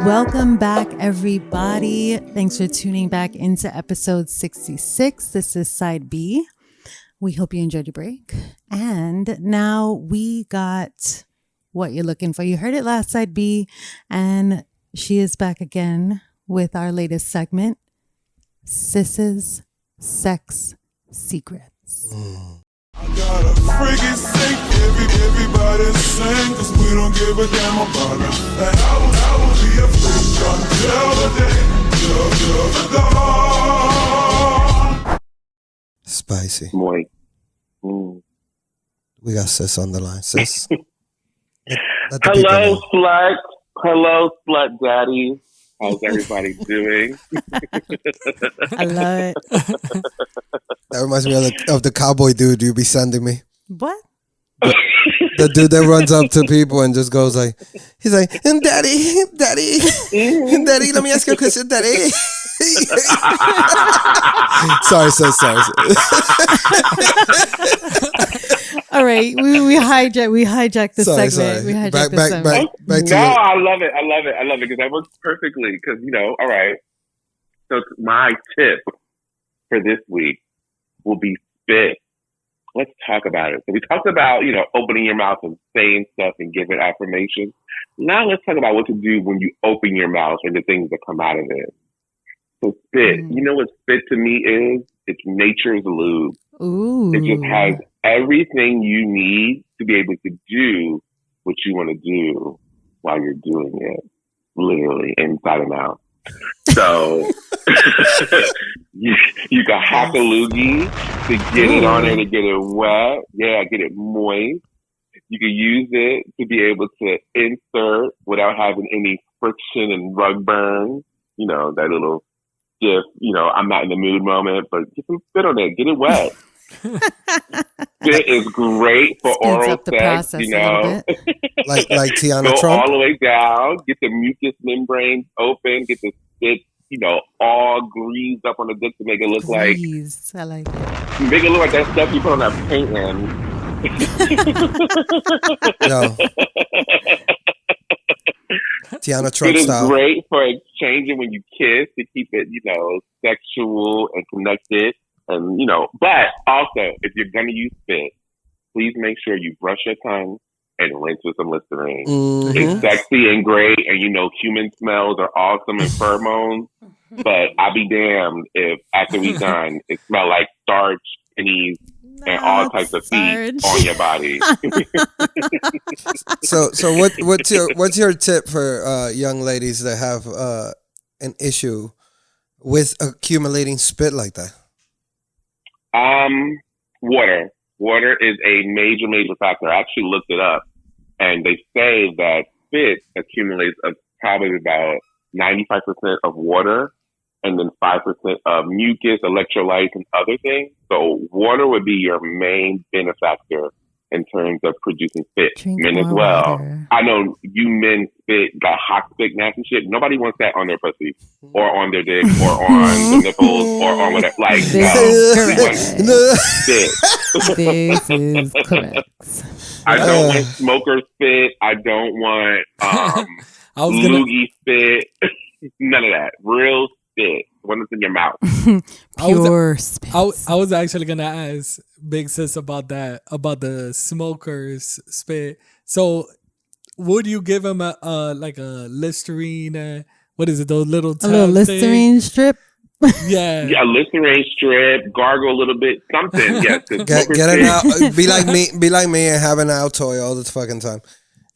Welcome back, everybody. Thanks for tuning back into episode 66. This is Side B. We hope you enjoyed your break. And now we got what you're looking for. You heard it last, Side B. And she is back again with our latest segment, Sis's Sex Secrets. I got a friggin' sink, everybody sing, cause we don't give a damn about it. And I will be a freak until the day, Spicy. Moist. We got Sis on the line. Sis. Hello, slut. Hello, slut daddy. How's everybody doing? I love it. That reminds me of the cowboy dude you be sending me. What? The dude that runs up to people and just goes like, he's like, daddy, daddy, daddy, let me ask you a question, daddy. sorry. All right, we hijacked the segment. Sorry. We hijacked Back the to segment. you. I love it because that works perfectly. Because all right. So my tip for this week will be spit. Let's talk about it. So we talked about opening your mouth and saying stuff and giving affirmation. Now let's talk about what to do when you open your mouth and the things that come out of it. So spit. You know what spit to me is? It's nature's lube. Ooh. It just has everything you need to be able to do what you want to do while you're doing it, literally inside and out. So you can hack a loogie to get it on there, to get it wet. Yeah, get it moist. You can use it to be able to insert without having any friction and rug burn. That little stiff, I'm not in the mood moment, but get some spit on it. Get it wet. Spit is great for Speeds oral up the sex, process a little bit. like Tiana Go Trump. all the way down, get the mucous membranes open, get the spit, all greased up on the dick to make it look Please. I like it. make it look like that stuff you put on that painting. Yo. Tiana It Trump is style. great for exchanging when you kiss to keep it, sexual and connected. And, but also, if you're going to use spit, please make sure you brush your tongue and rinse with some Listerine. Mm-hmm. It's sexy and great, and human smells are awesome and pheromones, but I'll be damned if after we done, it smell like starch, pennies, and all types of feet on your body. So what's your tip for young ladies that have an issue with accumulating spit like that? Water. Water is a major factor. I actually looked it up, and they say that spit accumulates probably about 95% of water, and then 5% of mucus, electrolytes, and other things. So water would be your main benefactor in terms of producing spit. Drink Men as more well. water. I know you men spit, got hot spit, nasty shit. Nobody wants that on their pussy or on their dick or on the nipples or on whatever. Like, This no. is We want spit. This is correct. I don't want smoker spit. I don't want loogie spit. None of that. Real spit. When it's in your mouth. Pure spit. I was actually gonna ask Big Sis about that, about the smokers spit. So, would you give him a Listerine? What is it? Those little A little Listerine strip. Yeah, Yeah, Listerine strip, gargle a little bit, something. Yes, Get it out. Be like me and have an Altoid all the fucking time.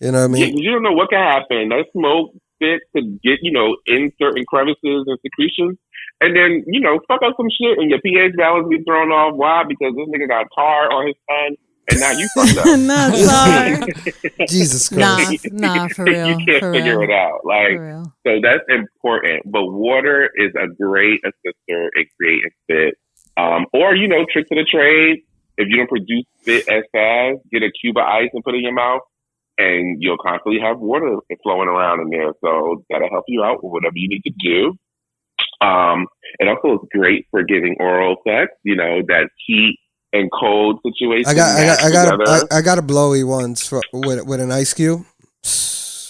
You know what I mean? You don't know what can happen. That smoke spit could get in certain crevices and secretions. And then, fuck up some shit and your pH balance be thrown off. Why? Because this nigga got tar on his tongue and now you fucked up. Not sorry. Jesus Christ. Nah, for real. You can't figure it out. For real. So that's important. But water is a great assister in creating spit. Or, trick to the trade. If you don't produce spit as fast, get a cube of ice and put it in your mouth. And you'll constantly have water flowing around in there. So that'll help you out with whatever you need to do. It also is great for giving oral sex, that heat and cold situation. I got a blowy once with an ice cube.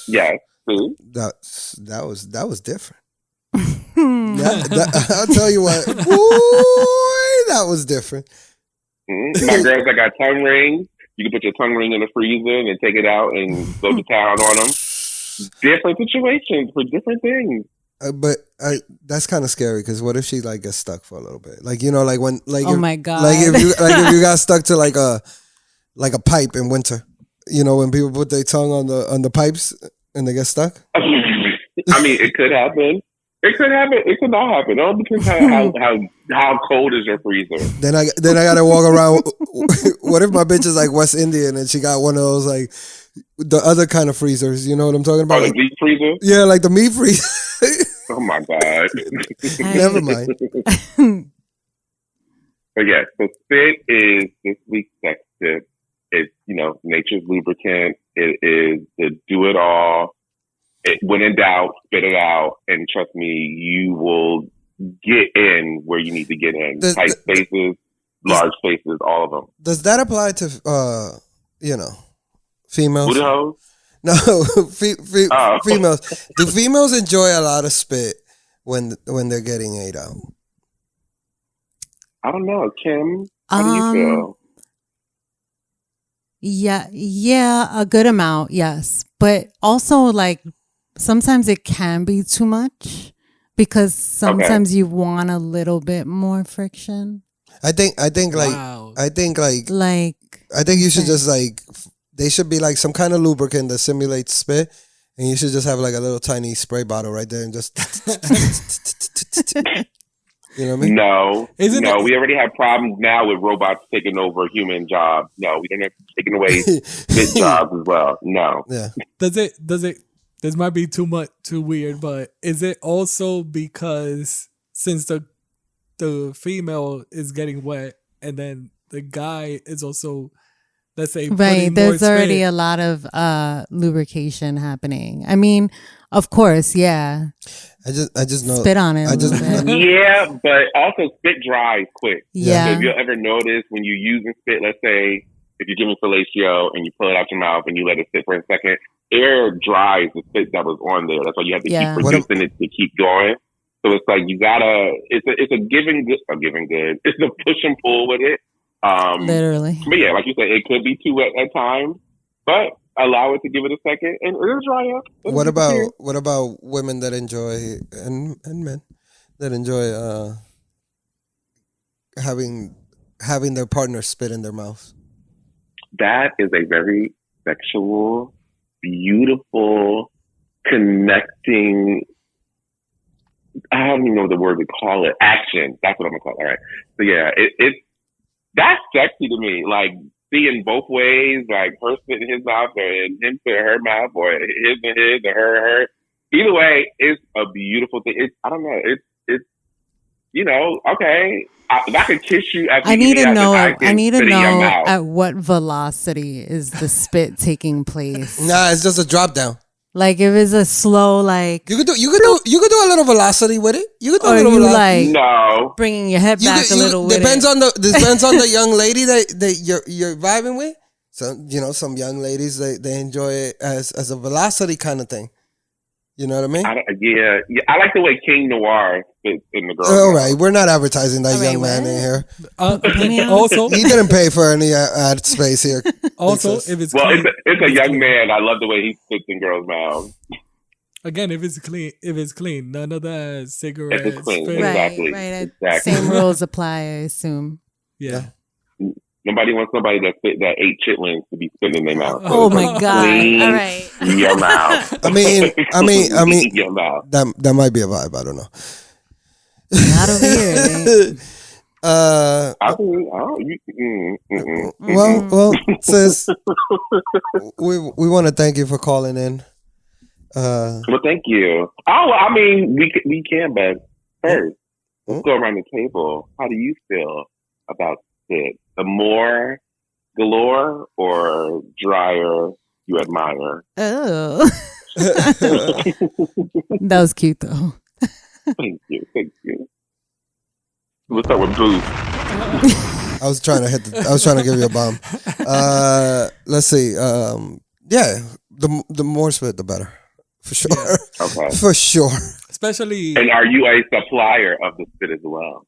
Yes, See? That was different. I'll tell you what. Boy, that was different. My girls that got tongue rings, you can put your tongue ring in the freezer and take it out and go to town on them. Different situations for different things. But that's kind of scary because what if she like gets stuck for a little bit? Like like when my God. like if you got stuck to like a pipe in winter, when people put their tongue on the pipes and they get stuck. I mean, it could happen. It could happen. It could not happen. It all depends how cold is your freezer. Then I gotta walk around. What if my bitch is like West Indian and she got one of those like the other kind of freezers? You know what I'm talking about? Oh, the deep freezer? Yeah, like the meat freezer. Oh my God. Never mind. But yeah, so spit is this week's sex tip. It's nature's lubricant. It is the do it all. When in doubt, spit it out, and trust me, you will get in where you need to get in. Tight spaces, large spaces, all of them. Does that apply to females? Booty holes? No, females. Do females enjoy a lot of spit when they're getting ate out? I don't know, Kim. How do you feel? Yeah, a good amount, yes. But also, like, sometimes it can be too much because sometimes you want a little bit more friction. I think like Wow. I think you should just like they should be like some kind of lubricant that simulates spit, and you should just have like a little tiny spray bottle right there and just you know what I mean? No, we already have problems now with robots taking over human jobs. No, we don't have taking away spit jobs as well. No. Yeah. Does it? This might be too weird, but is it also because since the female is getting wet and then the guy is also, let's say, right? There's more already spit. a lot of lubrication happening. I mean, of course, yeah. I just know Spit on it. I just Yeah, but also spit dries quick. Yeah. So if you'll ever notice when you're using spit, let's say if you're giving fellatio and you pull it out your mouth and you let it sit for a second, air dries the spit that was on there. That's why you have to keep producing it to keep going. So it's like you gotta. It's a giving good. It's a push and pull with it. Literally. But yeah, like you said, it could be too wet at times, but allow it to give it a second and it'll dry up. What about women that enjoy and men that enjoy having their partner spit in their mouth? That is a very sexual, beautiful, connecting. I don't even know the word to call it. Action. That's what I'm gonna call it. All right. So yeah, that's sexy to me. Like seeing both ways, like her spit in his mouth or him spit in her mouth, or his in his or her. Either way, it's a beautiful thing. I don't know. It's okay. If I could kiss you, I need to know at what velocity is the spit taking place. Nah, it's just a drop down. Like if it's a slow, like you could do a little velocity with it. You could do a or little you velocity. like no bringing your head back a little. Depends on the young lady that you're vibing with. So some young ladies they enjoy it as a velocity kind of thing. You know what I mean? Yeah. I like the way King Noir fits in the girl. All right, we're not advertising that young man in here. Also, he didn't pay for any ad space here. Also, if it's well, clean, it's a young man. I love the way he fits in girls' mouths. Again, if it's clean, none of that cigarettes. If it's clean, spit. exactly. Right. Exactly. Same rules apply, I assume. Yeah. Nobody wants somebody that ate chitlins to be spitting in their mouth. Oh my God! Clean All right. your mouth. I mean, your mouth. that might be a vibe. I don't know. Not over here. Well, sis, we want to thank you for calling in. Well, thank you. Oh, I mean, we can, but first, let's go around the table. How do you feel about spit? The more galore or drier you admire? Oh, that was cute though. Thank you. Let's start with Booth. I was trying to give you a bomb. Let's see. Yeah, the more spit, the better. For sure. Okay. For sure. Especially And are you a supplier of the spit as well?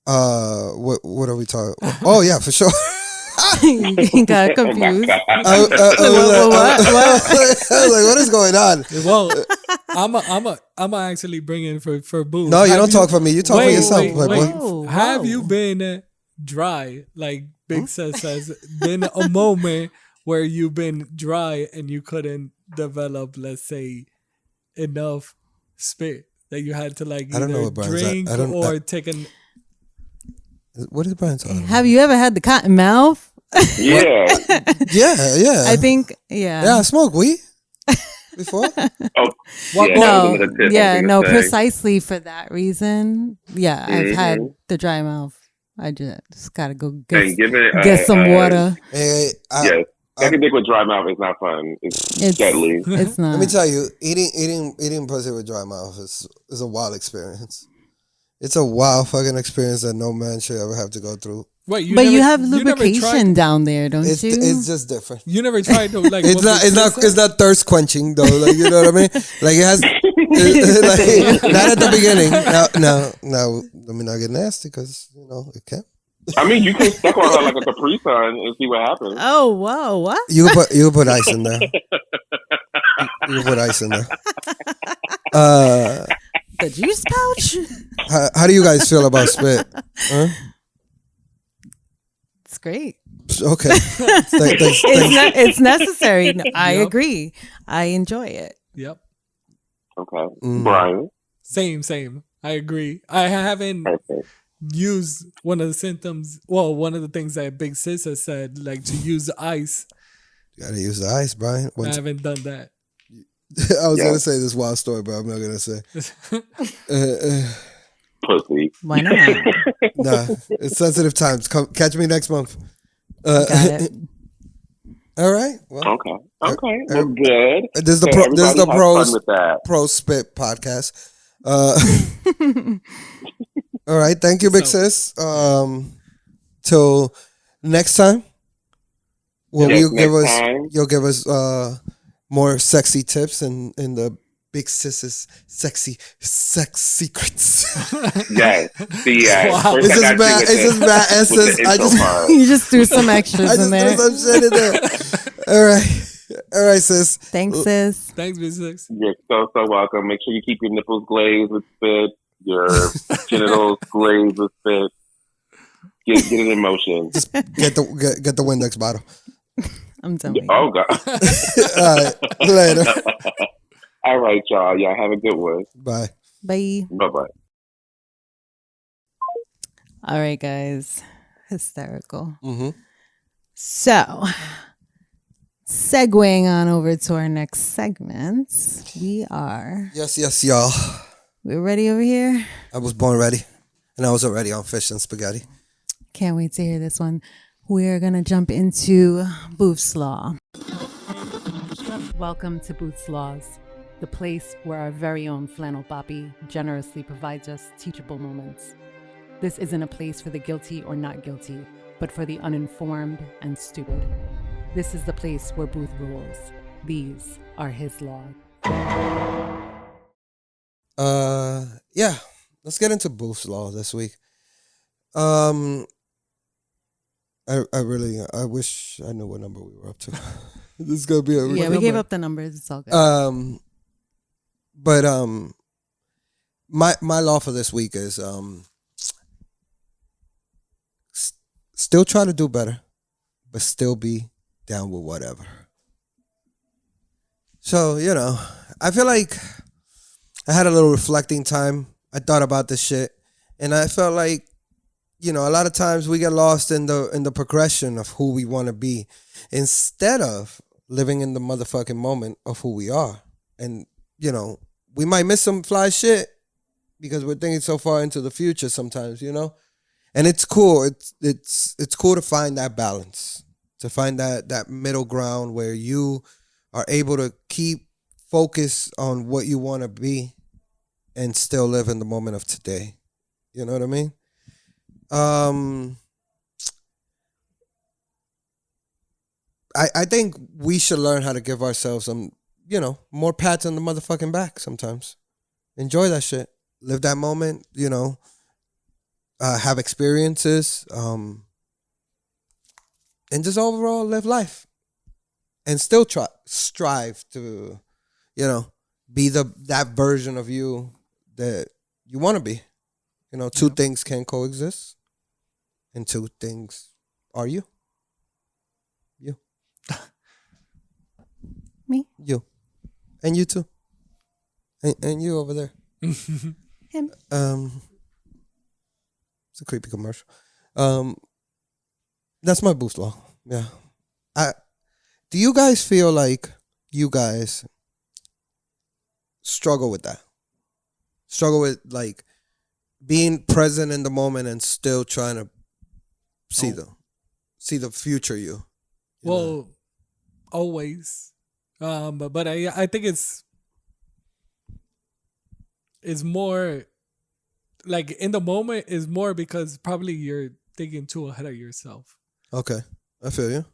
What are we talking? Oh yeah, for sure. You got Oh my confused. God. I was like, what is going on? well, I'm actually bringing for Boo. No, you don't talk for me. You talk for yourself, Playboy. Whoa, Have whoa. you been dry? Like Big Sis says, been a moment where you've been dry and you couldn't develop, let's say, enough spit that you had to like I don't know either what Brian's drink at. or take an. What is Brian talking about? Have you ever had the cotton mouth? Yeah. Yeah. I think, yeah. Yeah, I smoked weed before. Oh, What- yeah, that was another No, tip I was yeah, gonna no, say. precisely for that reason. Yeah, I've had Mhm. the dry mouth. I just gotta go And get, give it get some water. Hey, Yes. Sucking dick with dry mouth is not fun. It's deadly. It's not. let me tell you, eating pussy with dry mouth is a wild experience. It's a wild fucking experience that no man should ever have to go through. Wait, But you have never lubrication tried- down there, don't It's you? it's just different. You never tried to like. It's what not Big it's not Sis it's said? not thirst quenching though. Like, you know what I mean? Like it has like, not at the beginning. No. Let me not get nasty because it can. I mean, you can suck on her like a Capri Sun and see what happens. Oh, whoa, what? You can put ice in there. You can put ice in there. The juice pouch? How do you guys feel about spit? Huh? It's great. Okay. Thanks. It's necessary. No, I Yep. agree. I enjoy it. Yep. Okay. Mm. Brian. Same. I agree. I haven't Perfect. used one of the symptoms. Well, one of the things that Big Sis has said, like to use ice. You gotta use the ice, Brian. I haven't done that. I was Yeah. gonna say this wild story, but I'm not gonna say. Pussy. Why not? Nah, it's sensitive times. Catch me next month. Got it. All right. Well, Okay. Well, good. this is the So this is the everybody have pros fun with that. pro spit podcast. All right. Thank you, Big So- Sis. Till next time. Well, Yes, you'll next time. give us more sexy tips in the Big Sis's sexy sex secrets. Yes. Wow. First It's I just got you bad. with It's just bad with essence. the I intro just part. You just threw some extras I in just there. threw some shit in there. All right, sis. Thanks, sis. Thanks, Big Sis. You're so welcome. Make sure you keep your nipples glazed with spit, your genitals glazed with spit. Get it in motion. Just get the Windex bottle. I'm done. with you. Oh God. All right, later. All right, y'all. Y'all have a good one. Bye. Bye. Bye bye. All right, guys. Hysterical. Mm-hmm. So, segueing on over to our next segment, Yes, y'all. we're ready over here. I was born ready, and I was already on fish and spaghetti. Can't wait to hear this one. We're going to jump into Booth's Law. Welcome to Booth's Laws, the place where our very own Flannel Boppy generously provides us teachable moments. This isn't a place for the guilty or not guilty, but for the uninformed and stupid. This is the place where Booth rules. These are his laws. Yeah. Let's get into Booth's Law this week. I wish I knew what number we were up to. This is gonna be a Yeah, we gave up the numbers. It's all good. But my law for this week is still try to do better, but still be down with whatever. So, I feel like I had a little reflecting time. I thought about this shit, and I felt like, a lot of times we get lost in the progression of who we want to be instead of living in the motherfucking moment of who we are. And, we might miss some fly shit because we're thinking so far into the future sometimes, And it's cool. It's cool to find that balance, to find that middle ground where you are able to keep focus on what you want to be and still live in the moment of today. You know what I mean? I think we should learn how to give ourselves some more pats on the motherfucking back sometimes. Enjoy that shit. Live that moment, have experiences, and just overall live life. And still strive to, be that version of you that you want to be. Two things can coexist, and two things are you. You. Me. You. And you too. And you over there. Him. It's a creepy commercial. That's my boost law. Yeah. Do you guys feel like you guys struggle with that? Struggle with like being present in the moment and still trying to see the future you. Well, always. But I think it's more like in the moment is more because probably you're thinking too ahead of yourself. Okay. I feel you.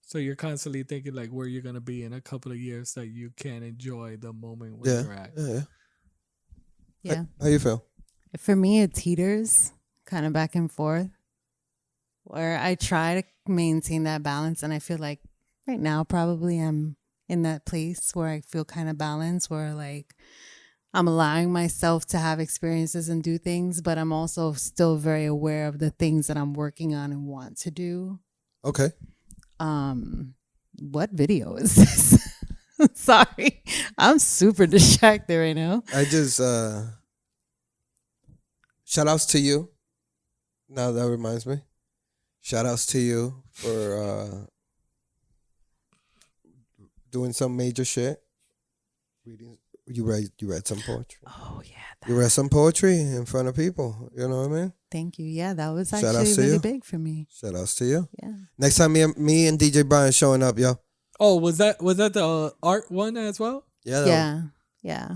So you're constantly thinking like where you're gonna be in a couple of years that you can't enjoy the moment where you're at. Yeah. How you feel? For me, it teeters kind of back and forth, where I try to maintain that balance. And I feel like right now, probably I'm in that place where I feel kind of balanced, where like I'm allowing myself to have experiences and do things, but I'm also still very aware of the things that I'm working on and want to do. Okay. What video is this? Sorry. I'm super distracted right now. I just shout outs to you. Now that reminds me. Shout outs to you for doing some major shit. Reading you read some poetry. Oh yeah. You read some poetry in front of people. You know what I mean? Thank you. Yeah, that was Shout outs actually to really you. big for me. Shout outs to you. Yeah. Next time me and DJ Brian showing up, yo. Oh, was that the art one as well? Yeah. Yeah.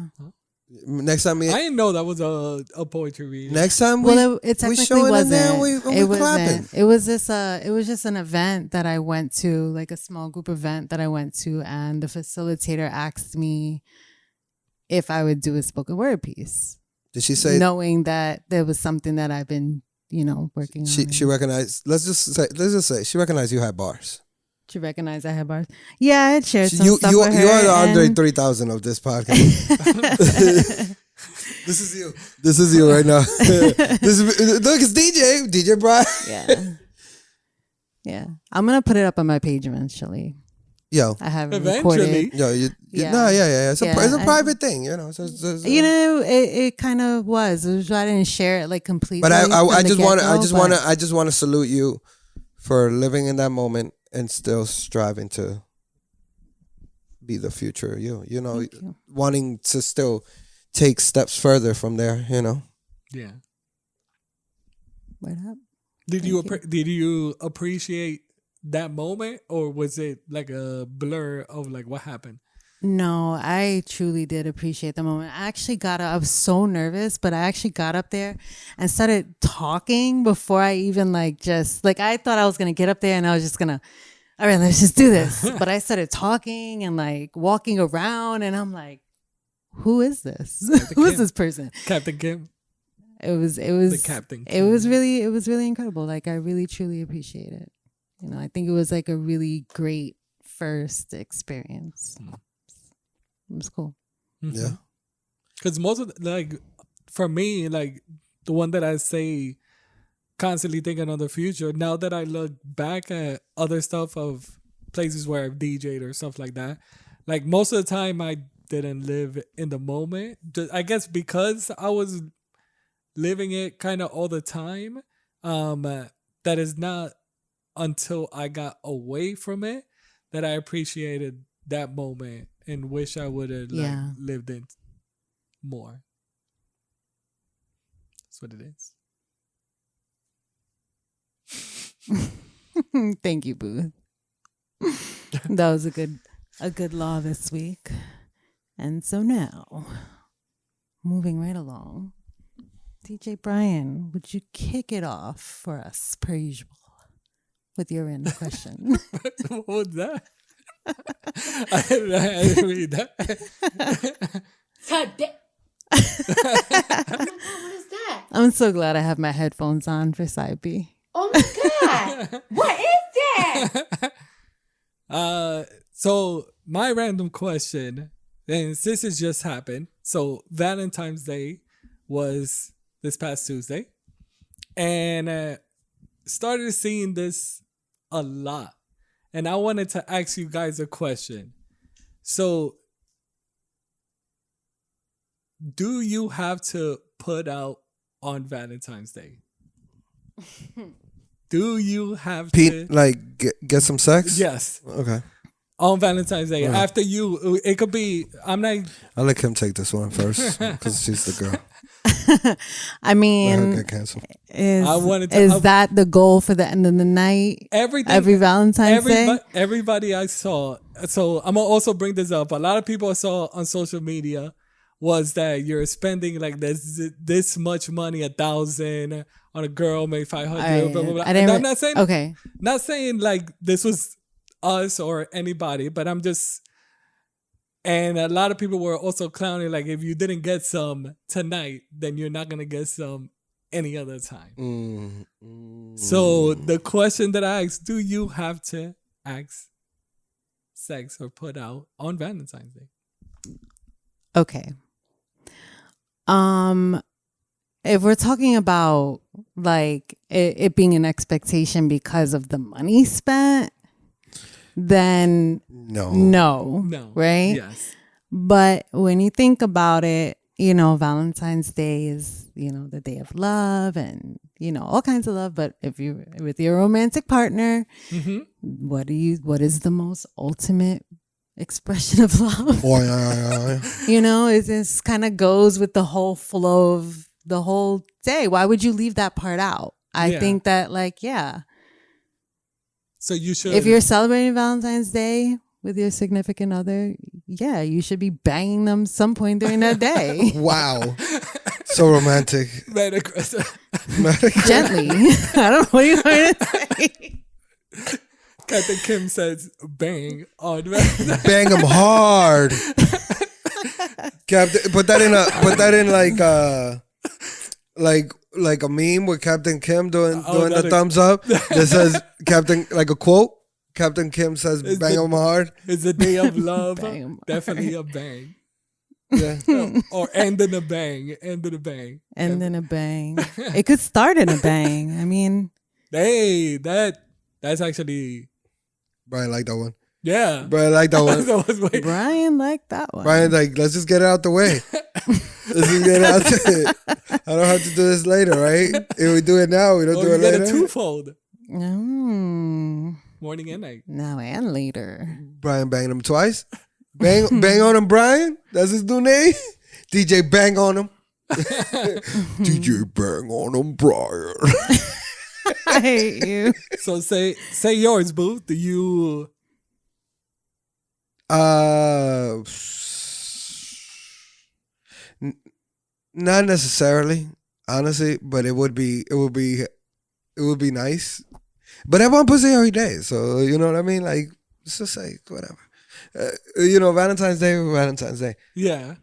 Next time I didn't know that was a poetry reading. Next time It technically showing in there, wasn't. we It clapping. wasn't. It was just an event that I went to, like a small group event that I went to, and the facilitator asked me if I would do a spoken word piece. Did she say knowing that there was something that I've been, working on? she recognized? Let's just say she recognized you had bars. She recognized I had bars. Yeah, I had shared some You stuff you with her. you are the Andre and- 3000 of this podcast. This is you. This is you right now. Look, it's DJ Brian. Yeah. Yeah. I'm gonna put it up on my page eventually. Yo, I have it Eventually. recorded. yo, Yeah. no, yeah. It's a Yeah, private thing, So It kind of was. It was. I didn't share it like completely. but I just want to. I just want to salute you for living in that moment and still striving to be the future you. Thank you. Wanting to still take steps further from there. Yeah. Word up. Did you appreciate that moment, or was it like a blur of like what happened? No, I truly did appreciate the moment. I actually got up. I was so nervous, but I actually got up there and started talking before I even I thought I was going to get up there and I was just going to, all right, let's just do this. But I started talking and like walking around and I'm like, who is this? Who is this person? Captain Kim. It was The captain. it was really incredible. Like I really truly appreciate it. I think it was like a really great first experience. It was cool. Yeah. Because most of for me, like the one that I say constantly thinking of the future, now that I look back at other stuff of places where I've DJ'd or stuff like that, like most of the time I didn't live in the moment. I guess because I was living it kind of all the time, that is not until I got away from it that I appreciated that moment and wish I would have lived in more. That's what it is. Thank you, Booth. That was a good law this week. And so now, moving right along, DJ Brian, would you kick it off for us, per usual, with your random question? What was that? I didn't read that. Today. Oh my God, what is that? I'm so glad I have my headphones on for side B. Oh my God. What is that? So my random question, and since it just happened, so Valentine's Day was this past Tuesday, and started seeing this a lot, and I wanted to ask you guys a question. So, do you have to put out on Valentine's Day? Do you have to? Pete, like get some sex? Yes. Okay. On Valentine's Day. Right. After you, it could be, I'm not. I'll let Kim take this one first because she's the girl. I Let her mean, get canceled. I wanted to- is that the goal for the end of the night? Everything, Every Valentine's Day? everybody I saw. So I'm gonna also bring this up. A lot of people I saw on social media was that you're spending like this much money, 1,000 on a girl, maybe 500. Blah blah blah. I didn't. And I'm not saying Okay. not saying like this was us or anybody, but I'm just. And a lot of people were also clowning like if you didn't get some tonight, then you're not gonna get some any other time. So the question that I asked, do you have to ask sex or put out on Valentine's Day? Okay. If we're talking about like it being an expectation because of the money spent, then No. No. right? Yes. But when you think about it, Valentine's Day is, the day of love and, all kinds of love. But if you're with your romantic partner, what is the most ultimate expression of love? Oh, yeah. It just kind of goes with the whole flow of the whole day. Why would you leave that part out? I think that So you should. if you're celebrating Valentine's Day with your significant other, you should be banging them some point during that day. Wow. So romantic. Very aggressive. Gently. I don't know what you're going to say. Captain Kim says bang on Valentine's. Bang them hard. Captain, put that in like a meme with Captain Kim doing the thumbs up that says Captain, like a quote. Captain Kim says bang them hard. It's a day of love. Bang 'em Definitely a bang. Yeah. Or end in a bang. End in a bang. And then a bang. It could start in a bang. I mean, Hey, that's actually, Brian liked that one. yeah. Brian liked that one. That was way- Brian liked that one. Brian's like, let's just get it out the way. Let's just get it out the I don't have to do this later, right? If we do it now, we don't Or do you it get later. a twofold. Mm, Morning and night. now and later. Brian banged him twice. Bang on him, Brian. That's his new name. DJ bang on him. DJ bang on him, Brian. I hate you. So say yours, Boo. Do you? Not necessarily, honestly, but it would be nice. But I want pussy every day, so you know what I mean. Like, let's just say whatever. Valentine's Day. Yeah.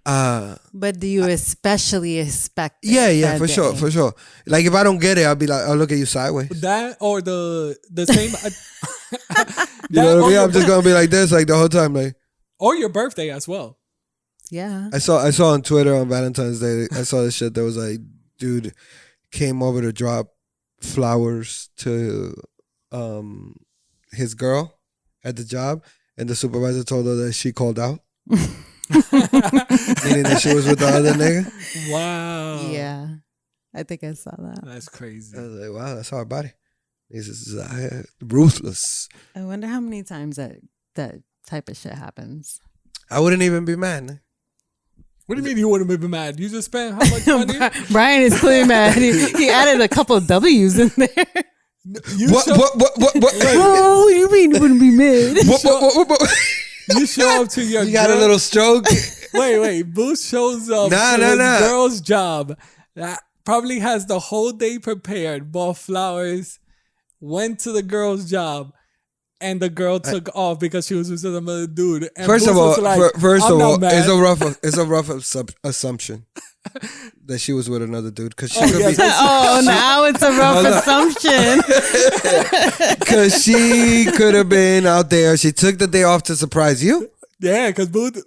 But do you especially expect it Yeah, that for day? sure. Like if I don't get it, I'll be like, I'll look at you sideways. That or the same. You know what I mean? I'm just gonna be like this, like the whole time. Like or your birthday as well. Yeah. I saw on Twitter on Valentine's Day, I saw this shit that was like, dude came over to drop flowers to his girl at the job, and the supervisor told her that she called out. Meaning that she was with the other nigga. Wow. Yeah. I think I saw that. That's crazy. I was like, wow, that's hard body. He's just ruthless. I wonder how many times that type of shit happens. I wouldn't even be mad. What do you mean you wouldn't be mad? You just spent how much money? Brian is clearly mad. He added a couple of W's in there. What? Oh, what do you mean you wouldn't be mad? What? You show up to your You got girl- a little stroke? Wait. Booth shows up to his girl's job. That probably has the whole day prepared, bought flowers, went to the girl's job, and the girl took off because she was with some other dude. And First Boots of all, was like, "I'm not mad." it's a rough assumption that she was with another dude because she could yes. be. Oh, now it's a rough assumption. Because she could have been out there. She took the day off to surprise you. Yeah, because Boots.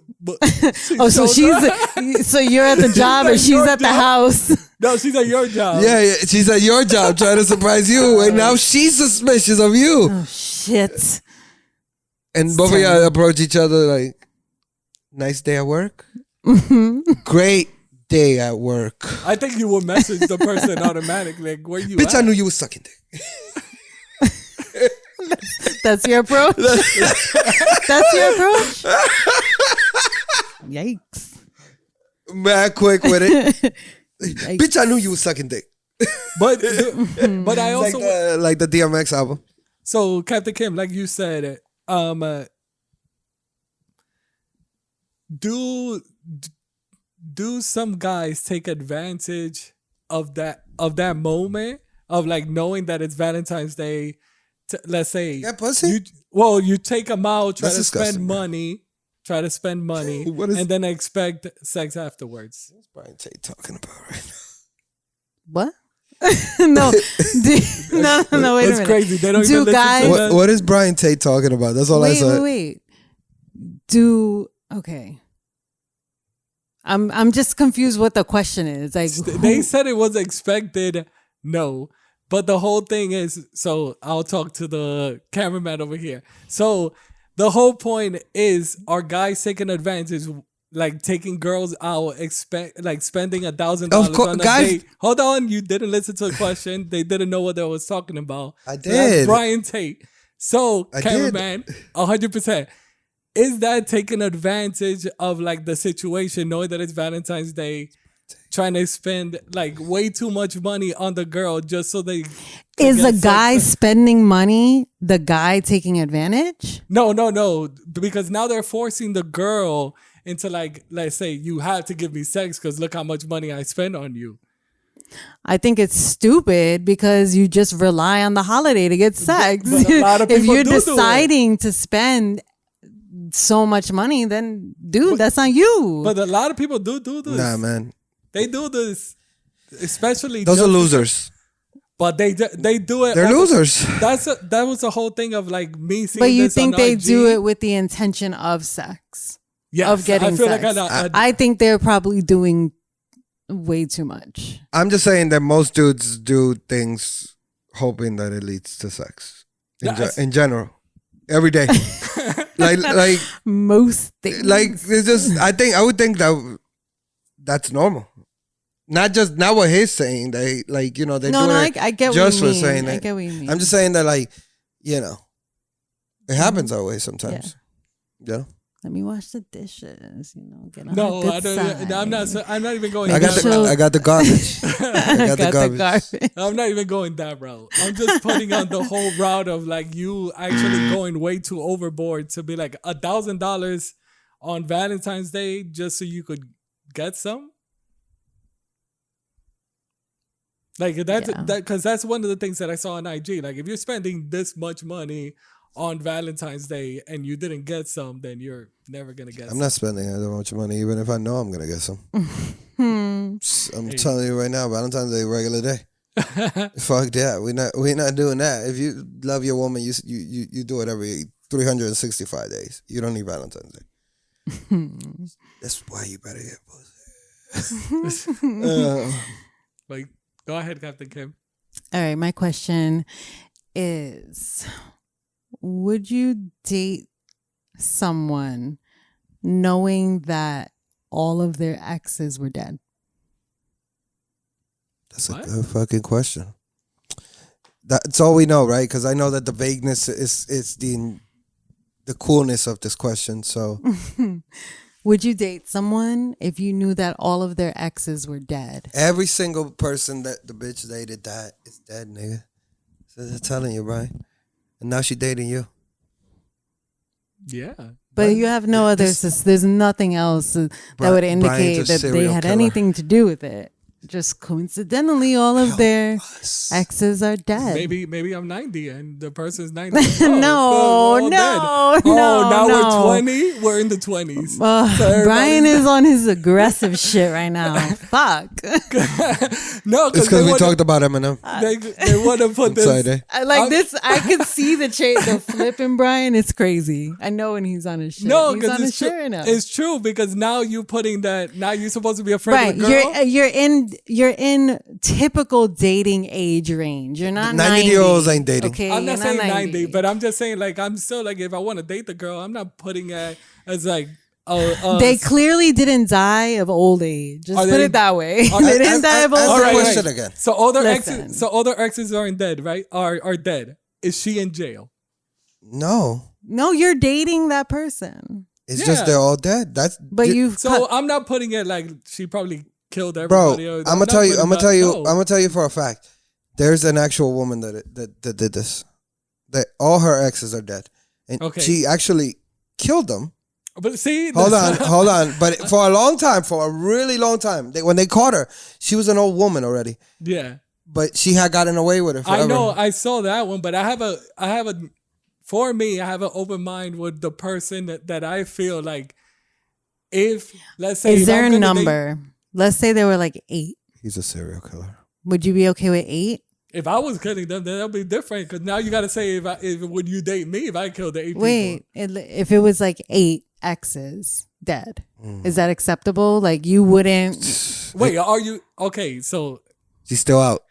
Oh, so so you're at the job and she's at the house. No, she's at your job. Yeah, she's at your job trying to surprise you, and now she's suspicious of you. Oh shit! And both of y'all approach each other like, "Nice day at work." Great day at work. I think you would message the person automatically. Like, where you Bitch, at? I knew you was sucking dick. That's your approach. That's your approach. Yikes! Mad quick with it. Yikes. Bitch, I knew you was sucking dick. But I also Like the DMX album. so Captain Kim, like you said, do some guys take advantage of that moment of like knowing that it's Valentine's Day? Let's say, Yeah, pussy. you take them out, try That's to disgusting, spend money, What is- and then expect sex afterwards. What's Brian Tate talking about right now? What? No, no. Wait a It's minute. crazy. They don't Do even listen guys- to What is Brian Tate talking about? That's all I said. Wait. Okay. I'm just confused what the question is. Like, They said it was expected. No. But the whole thing is, so I'll talk to the cameraman over here. So the whole point is, are guys taking advantage, like taking girls out, spending $1,000 Of course, on a guys- date? Hold on, you didn't listen to the question. They didn't know what they was talking about. I So that's did. Brian Tate. So I cameraman, 100%. Is that taking advantage of like the situation, knowing that it's Valentine's Day, trying to spend like way too much money on the girl just so they is get the sex? guy spending money the guy taking advantage? No, because now they're forcing the girl into like, let's say, you have to give me sex because look how much money I spend on you. I think it's stupid because you just rely on the holiday to get sex. but a lot of If people you're do it. deciding to spend so much money, then dude, that's on you. But a lot of people do this. Nah, man. They do this, especially Those are just- losers. But they do it. They're losers. That was the whole thing of like me seeing. But you this think on they IG. do it with the intention of sex? Yes, of getting I feel sex. like I think they're probably doing way too much. I'm just saying that most dudes do things hoping that it leads to sex. In general. Every day. like Most things. it's just I would think that that's normal. Not what he's saying. They they're no, doing it I get just what you for mean. saying I that. get what you mean. I'm just saying that it happens that way sometimes. Yeah. Let me wash the dishes. Get on no, the I good don't. side. I'm not even going. I got the garbage. I got the garbage. I'm not even going that route. I'm just putting on the whole route of like you actually going way too overboard to be like $1,000 on Valentine's Day just so you could get some. Like that's because that's one of the things that I saw on IG. Like if you're spending this much money on Valentine's Day and you didn't get some, then you're never gonna get. I'm not spending that much money, even if I know I'm gonna get some. I'm telling you right now, Valentine's Day, regular day. Fuck that. We're not doing that. If you love your woman, you do it every 365 days. You don't need Valentine's Day. That's why you better get pussy. Like, go ahead, Captain Kim. All right, my question is, would you date someone knowing that all of their exes were dead? That's a good fucking question. That's all we know, right? Because I know that the vagueness is the coolness of this question. So, would you date someone if you knew that all of their exes were dead? every single person that the bitch dated that is dead, nigga. So they're telling you, right? And now she dating you. Yeah. But you have no other. There's nothing else that would indicate Brian's a that they serial had killer. anything to do with it. just coincidentally, all of their exes are dead. Maybe I'm 90 and the person's 90. No, we're all dead. no, Now no. we're 20. We're in the 20s. Brian is on his aggressive shit right now. Fuck. No, It's because we talked about Eminem. They want to put this. Friday. I like this. I can see the flip in Brian. It's crazy. I know when he's on his shit. No, he's on because his it's true. shit right now. It's true because now you putting that. Now you're supposed to be afraid Right, of the girl. you're in typical dating age range. You're not 90-year-olds ain't dating. Okay, I'm not you're saying 90, but I'm just saying like I'm still like if I want to date the girl, I'm not putting it as like they clearly didn't die of old age. Just Are put they- it that way. are They they- didn't die of Ask old the age. question again. So all their Listen. exes, all their exes aren't dead, right? Are dead. Is she in jail? No. No, you're dating that person, It's Yeah. just they're all dead. That's but you've So I'm not putting it like she probably killed bro. everybody. I'm not gonna tell you. no. I'm gonna tell you for a fact. There's an actual woman that did this. That all her exes are dead, and Okay. she actually killed them. But see, Hold on, that's- hold on. But for a long time, for a really long time, when they caught her, she was an old woman already. Yeah, But she had gotten away with it forever. I know. I saw that one, but I have a. For me, I have an open mind with the person that I feel like, if let's say, Is if there I'm a gonna date- number? Let's say there were like 8. He's a serial killer. Would you be okay with 8? If I was killing them, then that'll be different. Because now you got to say, if would you date me if I killed the 8 Wait, people? if it was like 8 exes dead, is that acceptable? Like you wouldn't. Wait, are you okay? So She's still out.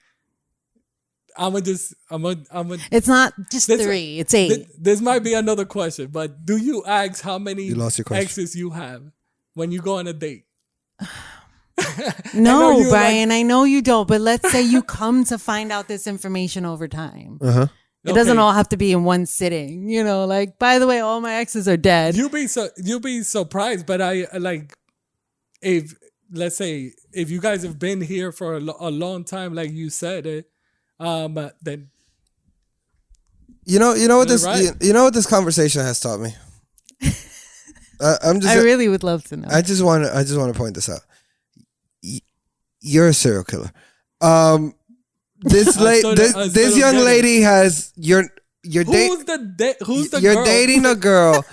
I'm gonna. It's not just This- 3. It's 8. This might be another question, but do you ask how many You lost your question. exes you have when you go on a date? No, you, like- Brian, I know you don't. But let's say you come to find out this information over time. Uh-huh. It doesn't Okay. all have to be in one sitting. You know, like by the way, all my exes are dead. You'll be surprised, but I like if let's say if you guys have been here for a long time, like you said, then You know what this Right. you know what this conversation has taught me. I'm just I really would love to know. I just want to point this out. You're a serial killer. This this young get it. lady has you're who's the you're girl? dating a girl.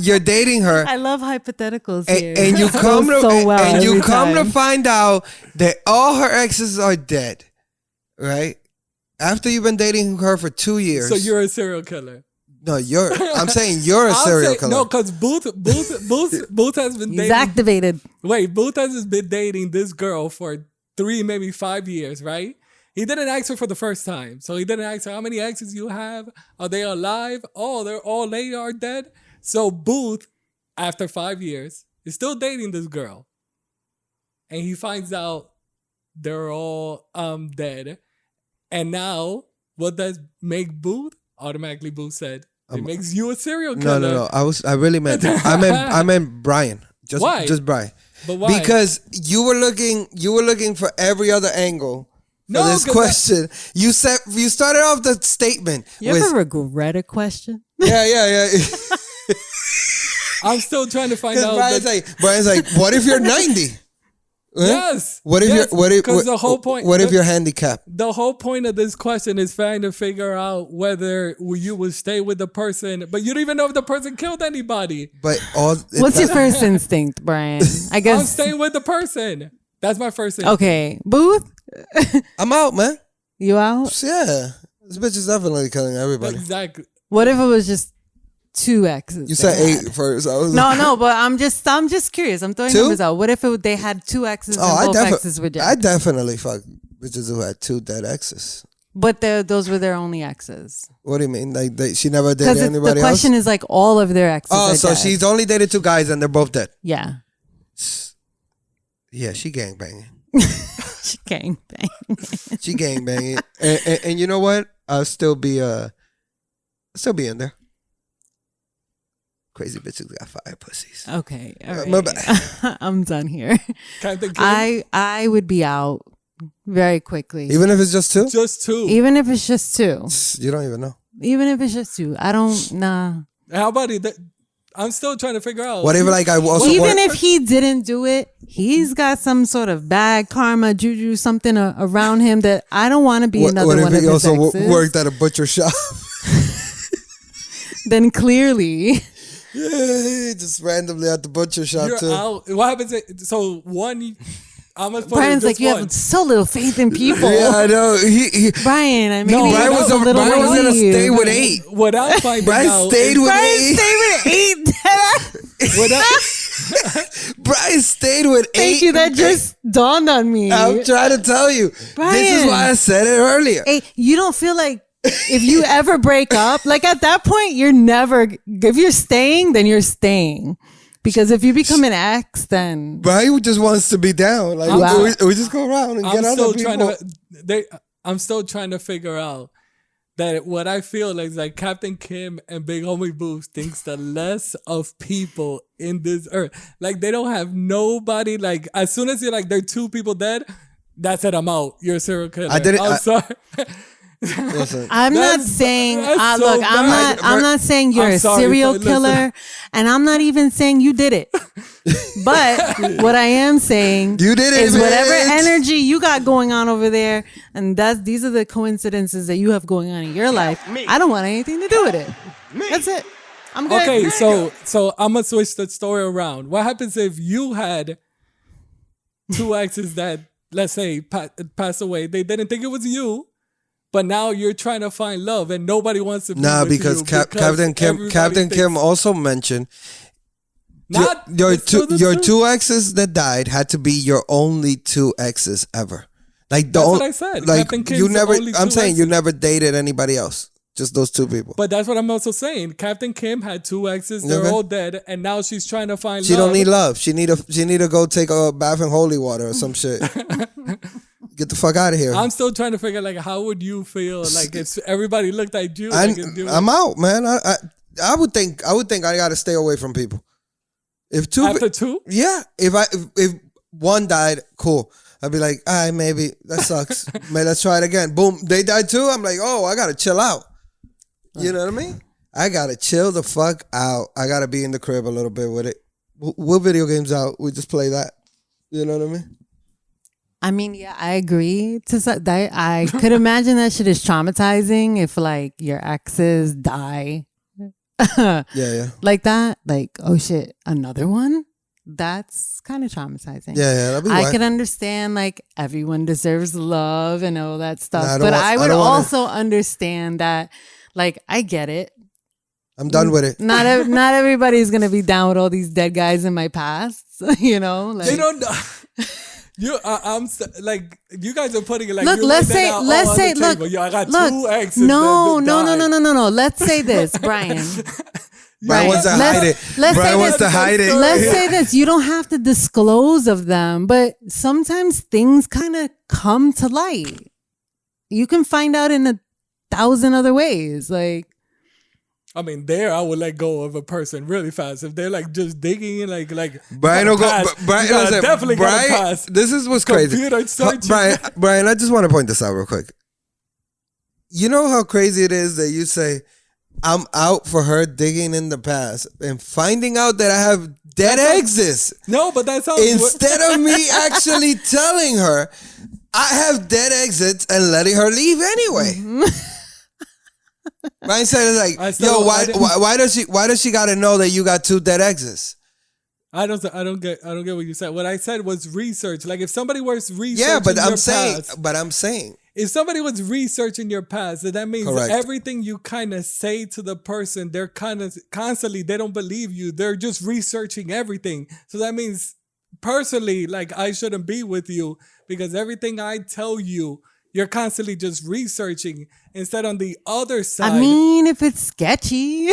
You're dating her. I love hypotheticals here. And you It come goes to so well and you every come to time. find out that all her exes are dead, right? After you've been dating her for 2 years. So you're a serial killer. no, I'm saying you're a I'll serial say- killer. No, because Booth has been He's dating. activated. Wait, Booth has been dating this girl for 3, maybe 5 years, right? He didn't ask her for the first time. So he didn't ask her how many exes you have. Are they alive? Oh, they are dead. So Booth, after 5 years, is still dating this girl. And he finds out they're all dead. And now, what does make Booth? Automatically Booth said, it makes you a serial killer. No. I really meant I meant Brian. Why? Just Brian. But why? Because you were looking for every other angle for No, this 'cause question. You started off the statement You with ever regret a question? yeah. I'm still trying to find out. Because Brian's like, what if you're 90? Huh? Yes. What if yes, you're because the whole point. What if you're handicapped? The whole point of this question is trying to figure out whether you would stay with the person, but you don't even know if the person killed anybody. But What's your first instinct, Brian? I I'm guess. staying with the person. That's my first instinct. Okay, Booth, I'm out, man. you out? Yeah, this bitch is definitely killing everybody. Exactly. What if it was just 2 exes? You they said had? 8 first. I was No, but I'm just curious. I'm throwing 2? numbers out. What if they had 2 exes and both exes were dead? I definitely fuck bitches who had 2 dead exes. But those were their only exes. What do you mean? Like she never dated Because anybody the question else? is like all of their exes. Oh, are so dead. she's only dated 2 guys and they're both dead. Yeah. Yeah, she gang banging. She gang bang. She gang banging. And you know what? I'll still be in there. Crazy bitches got fire pussies. Okay, all right. My bad. I'm done here. Kind of I would be out very quickly. Even if it's just 2? just 2. Even if it's just 2. You don't even know. Even if it's just 2. I don't. Nah. How about it? I'm still trying to figure out. What if like I also Even if he didn't do it, he's got some sort of bad karma, juju, something around him that I don't want to be another what if one of he his also exes. worked at a butcher shop? Then clearly, Yeah, just randomly at the butcher shop You're too. out. What happens? So one, I'm gonna put Brian's it like, just you one. have so little faith in people. Yeah, I know. Brian, I mean, No, Brian was a little Brian was gonna naive. stay with 8. What I'm finding Brian out stayed is, with Brian 8. stayed with 8. what I, Brian stayed with 8. Thank you. That just dawned on me. I'm trying to tell you. This is Brian. why I said it earlier. Hey, you don't feel like if you ever break up, like at that point, you're never, if you're staying, then you're staying. Because if you become an ex, then Brian just wants to be down. Like Wow. we just go around and I'm get still other people. I'm still trying to figure out that what I feel is like Captain Kim and Big Homie Boost thinks the less of people in this earth. Like they don't have nobody. Like as soon as you're like, there are 2 people dead, that's it. I'm out. You're a serial killer. I'm sorry. Listen, I'm not That's- saying, that's so look, bad. I'm not saying you're I'm a sorry, serial listen. killer, and I'm not even saying you did it. But what I am saying You did it, is whatever bitch. energy you got going on over there, and these are the coincidences that you have going on in your life. I don't want anything to do with it. That's it. I'm good. Okay, so I'm gonna switch the story around. What happens if you had 2 exes that, let's say, pass away? They didn't think it was you, but now you're trying to find love, and nobody wants to be nah, with because you Captain Kim everybody thinks- also mentioned Not your still the your truth. 2 exes that died had to be your only 2 exes ever. Like That's don't what I said. like Captain Kim's you the never. only I'm 2 saying you exes. never dated anybody else. Just those 2 people. But that's what I'm also saying. Captain Kim had 2 exes. They're Okay. all dead, and now she's trying to find She love. don't need love. She need to go take a bath in holy water or some shit. Get the fuck out of here. I'm still trying to figure like how would you feel like if everybody looked at you? Like, if you- I'm out, man. I would think I gotta stay away from people. If 2 after 2. yeah, if one died, cool. I'd be like, all right, maybe that sucks. Man, let's try it again. Boom, they died too. I'm like, oh, I gotta chill out. You know what I mean? I gotta chill the fuck out. I gotta be in the crib a little bit with it. What video games out? We just play that. You know what I mean? I mean, yeah, I agree. I could imagine that shit is traumatizing if like your exes die Yeah. like that. Like, oh shit, another one? That's kind of traumatizing. Yeah, that'd be I whack. can understand like everyone deserves love and all that stuff. Nah, I don't but want- I I would don't wanna- also understand that like I get it. I'm done with it. Not everybody's gonna be down with all these dead guys in my past. You know, like They don't know. Like you guys are putting it like look. you're Let's right say, now, let's all on say, the look, table. Yo, I got look. 2 exes. No, that no, no, died. no, no, no. Let's say this, Brian. Brian wants to hide it. Let's Brian say wants this. to hide it. Let's say this. You don't have to disclose of them, but sometimes things kind of come to light. You can find out in 1,000 other ways. Like, I mean, I would let go of a person really fast if they're like just digging in, like Brian will go. Brian, listen, definitely Brian, gotta pass. this is what's crazy. Computer search. Brian, I just want to point this out real quick. You know how crazy it is that you say, I'm out for her digging in the past and finding out that I have dead exes. No, but that's how. Instead of me actually telling her, I have dead exits and letting her leave anyway. Brian said, like, I still- yo, I didn't- why does she got to know that you got 2 dead exes? I don't get what you said. What I said was research. Like if somebody was researching, Yeah, but your I'm saying, past, if somebody was researching your past, then that means Correct. everything you kind of say to the person, they're kind of constantly, they don't believe you. They're just researching everything. So that means personally, like I shouldn't be with you because everything I tell you, you're constantly just researching instead on the other side. I mean, if it's sketchy,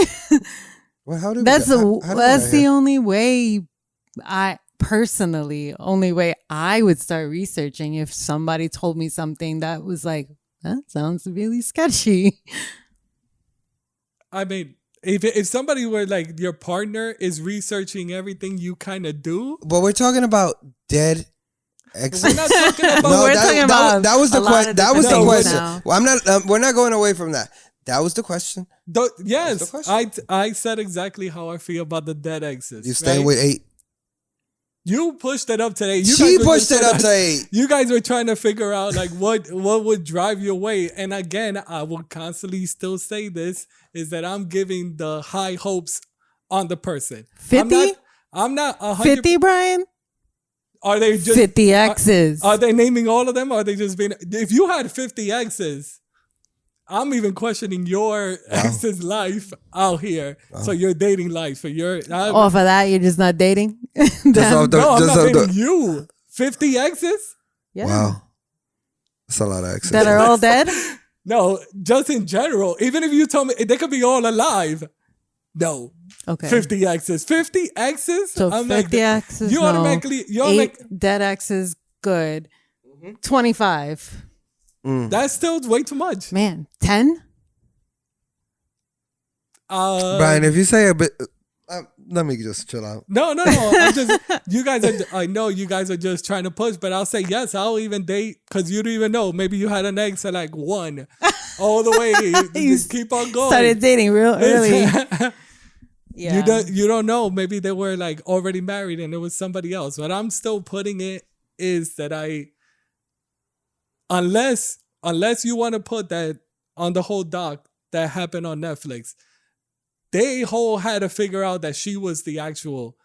well, how did that's we, how did we that's get the here? only way. Only way I would start researching if somebody told me something that was like, that sounds really sketchy. I mean, if somebody were like your partner is researching everything you kind of do, But we're talking about dead exes. we're not talking about. we're talking about that was the a lot question. of That was the different question. things now. Well, I'm not. We're not going away from that. That was the question. Yes, the question. I said exactly how I feel about the dead exes. You staying right? with 8? You pushed it up today. She pushed it up to 8. You guys were trying to figure out like what would drive you away. And again, I will constantly still say this is that I'm giving the high hopes on the person. 50? I'm not 100. 50, Brian? Are they just 50 exes. Are they naming all of them? Or are they just being? If you had 50 exes, I'm even questioning your ex's life out here. So your dating life for your. Off of that, you're just not dating? Just off the- no, I'm just not off the- dating you. 50 exes? Yeah. Wow. That's a lot of exes. That are all dead? No, just in general. Even if you tell me they could be all alive. No. Okay. 50 exes. 50 exes? So I'm 50 like, exes, You no. automatically. 8 dead exes, good. 25. That's still way too much. Man, 10? Brian, if you say a bit, let me just chill out. No. I'm just. You guys are. I know you guys are just trying to push, but I'll say yes. I'll even date because you don't even know. Maybe you had an ex at like 1, all the way. You just keep on going. Started dating real early. Yeah. You don't know. Maybe they were like already married and it was somebody else. But I'm still putting it is that unless you want to put that on the whole doc that happened on Netflix, they whole had to figure out that she was the actual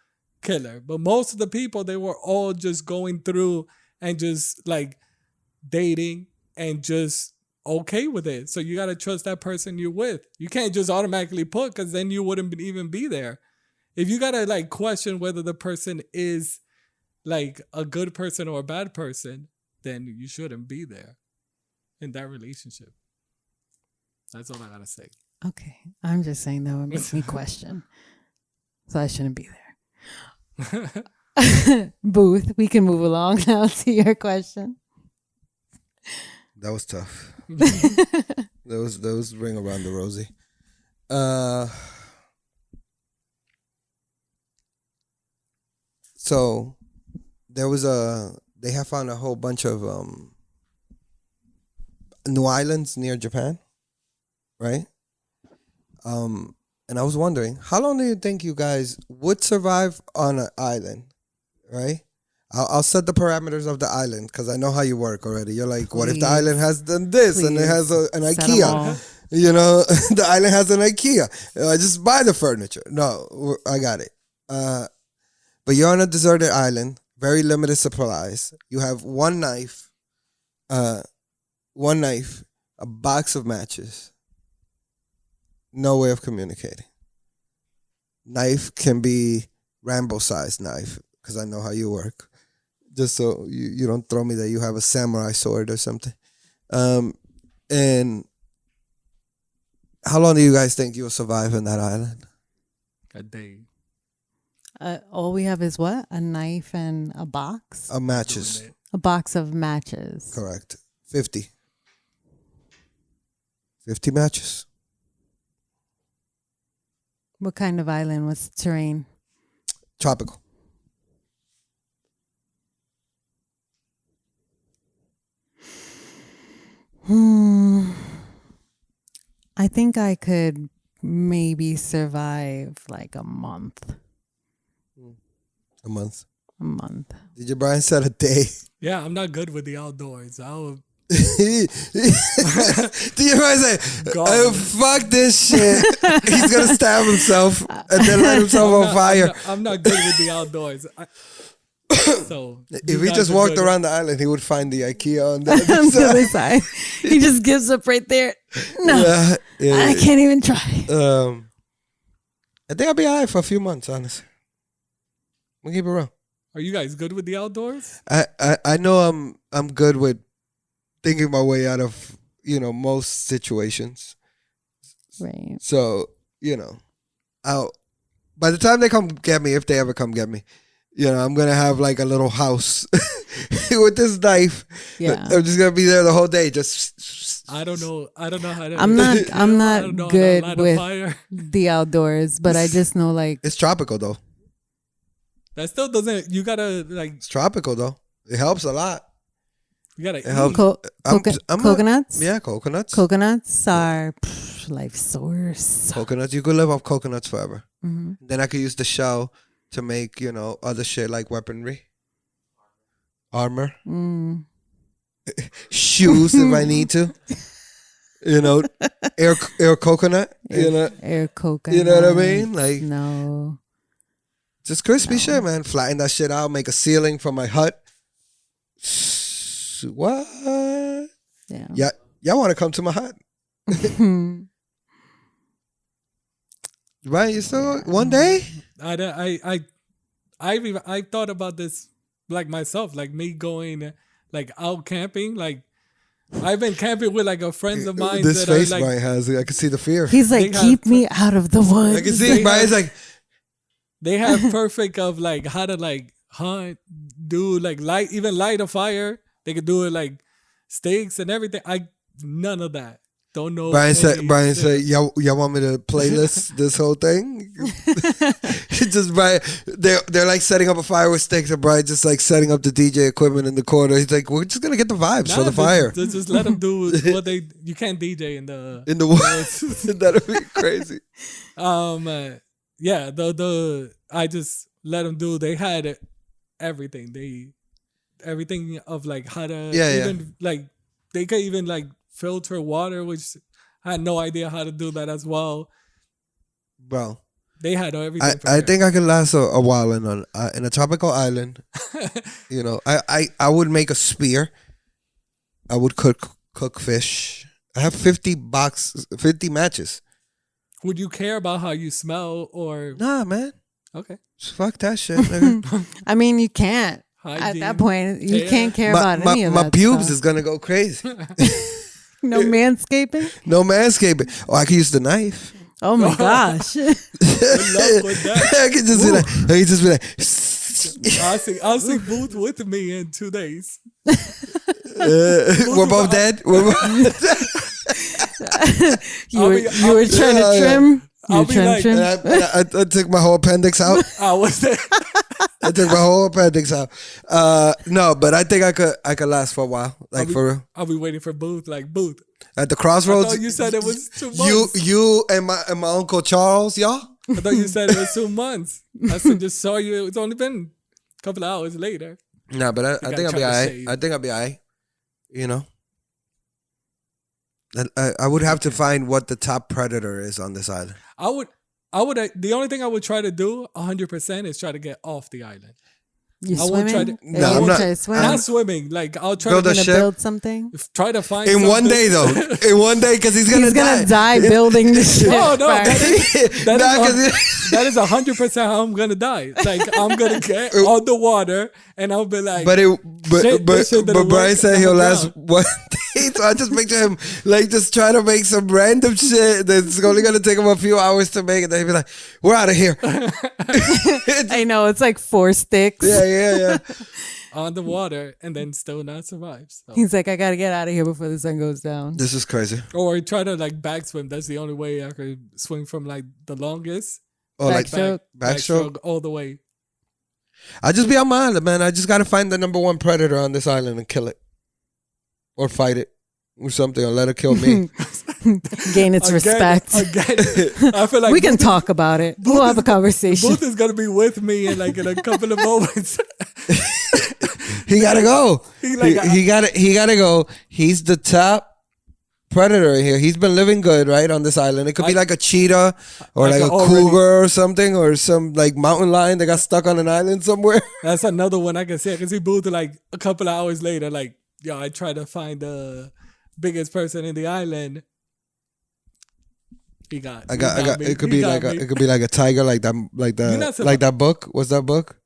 killer. But most of the people, they were all just going through and just like dating and just okay with it. So you got to trust that person you're with. You can't just automatically put because then you wouldn't even be there. If you got to like question whether the person is like a good person or a bad person, then you shouldn't be there in that relationship. That's all I got to say. Okay. I'm just saying that would make me question. So I shouldn't be there. Booth, we can move along now to your question. That was tough. Those ring around the rosy. So they have found a whole bunch of new islands near Japan, right? And I was wondering, how long do you think you guys would survive on an island, right? I'll set the parameters of the island because I know how you work already. You're like, what if the Please. island has done this and it has an Set 'em IKEA? all. You know, the island has an IKEA. Just buy the furniture. No, I got it. But you're on a deserted island, very limited supplies. You have one knife, a box of matches. No way of communicating. Knife can be Rambo-sized knife because I know how you work. Just so you don't throw me that you have a samurai sword or something. And how long do you guys think you'll survive in that island? A day. All we have is what? A knife and a box? Matches. A box of matches. Correct. 50. 50 matches. What kind of island? What's the terrain? Tropical. I think I could maybe survive like a month. A month. A month. Did your Brian said a day? Yeah, I'm not good with the outdoors. Did your Brian say, fuck this shit. He's going to stab himself and then light himself on fire. I'm not good with the outdoors. So If he just walked around the island, he would find the IKEA on the On other the side. other side. He just gives up right there. No, Yeah. I can't even try. I think I'll be all right for a few months, honestly. We'll keep it real. Are you guys good with the outdoors? I know I'm good with thinking my way out of, most situations. Right. So, by the time they come get me, if they ever come get me, I'm going to have like a little house with this knife. Yeah. I'm just going to be there the whole day. Just, I don't know how to. I'm not I don't know how to good light a with fire. the outdoors, but I just know like it's tropical though. That still doesn't. You gotta like. It's tropical though. It helps a lot. You gotta It helps. Co- coconuts? Yeah, coconuts. Coconuts are life source. Coconuts. You could live off coconuts forever. Hmm. Then I could use the shell to make, other shit like weaponry, armor, Mm. shoes if I need to. Air coconut. Air coconut. You know what I mean? Like No. just crispy shit, man. Flatten that shit out. Make a ceiling for my hut. What? Yeah. Yeah, y'all want to come to my hut? Right? You still one day? I thought about this like myself, like me going like out camping. Like I've been camping with like a friends of mine. This that face are, like, Brian has, I can see the fear. He's like, They keep have- me out of the woods. I can see Brian's like, they have perfect of like how to like hunt, do like light a fire. They could do it like steaks and everything. None of that. Don't know. Brian any- said, y'all want me to play this whole thing? Just Brian, they're like setting up a fire with sticks, and Brian just like setting up the DJ equipment in the corner. He's like, we're just gonna get the vibes for the fire. Just let them do what they. You can't DJ in the woods. That'd be crazy. Yeah, I just let them do. They had everything. Everything of like how to even like they could even like filter water, which I had no idea how to do that as well. Bro, they had everything. I think I can last a while in a tropical island. I would make a spear. I would cook fish. I have 50 matches. Would you care about how you smell or? Nah, man. Okay. Fuck that shit, nigga. I mean, you can't. Hygiene, at that point, you can't care about any of that. My pubes stuff. is gonna go crazy. No manscaping? No manscaping. Oh, I can use the knife. Oh my gosh. Good luck with that. I can just be like, I'll see Booth with me in 2 days. we're both dead. You were trying to trim. I'll be like, And I took my whole appendix out. I was there. I took my whole appendix out. No, but I think I could last for a while, like for real. I'll be waiting for Booth, like Booth. At the I crossroads. thought you said it was 2 months. You and my uncle Charles, y'all. I thought you said it was 2 months. I just saw you. It's only been a couple of hours later. Nah, but I think I'll be alright. I think I'll be alright. You know. I would have to find what the top predator is on this island. I would. The only thing I would try to do 100% is try to get off the island. You I won't try swimming? to- No, I'm not- Try to swim? Not swimming. Like I'll try Build to a ship? Build something? try to find In one something- day, though. In one day, because he's He's die. gonna die building the ship. Oh no, Right? that is 100% how I'm gonna die. Like I'm gonna get on the water and I'll be like, But this shit didn't Brian work, said I'm he'll gonna last drown. 1 day, so I just picture him like just trying to make some random shit that's only gonna take him a few hours to make it. Then he'll be like, "We're out of here." I know, it's like 4 sticks. Yeah. on the water and then still not survive. So. He's like, I gotta get out of here before the sun goes down. This is crazy. Or try to like back swim. That's the only way I could swim from like the longest. Oh, like Backstroke. backstroke. all the way. I just be on my island, man. I just gotta find the number 1 predator on this island and kill it, or fight it, or something, or let it kill me. Gain its respect. Again, I feel like We can talk about it. We'll have a conversation. Booth is gonna be with me in like in a couple of moments. He gotta go. He like- he gotta go. He's the top predator here. He's been living good, right, on this island. It could be like a cheetah or like a cougar or something, or some like mountain lion that got stuck on an island somewhere. That's another one I can see. I can see Booth like a couple of hours later, like, yo, I try to find the biggest person in the island. He got. I got. me. It could He be got like me. it could be like a tiger, like that, You're not like that book. What's that book?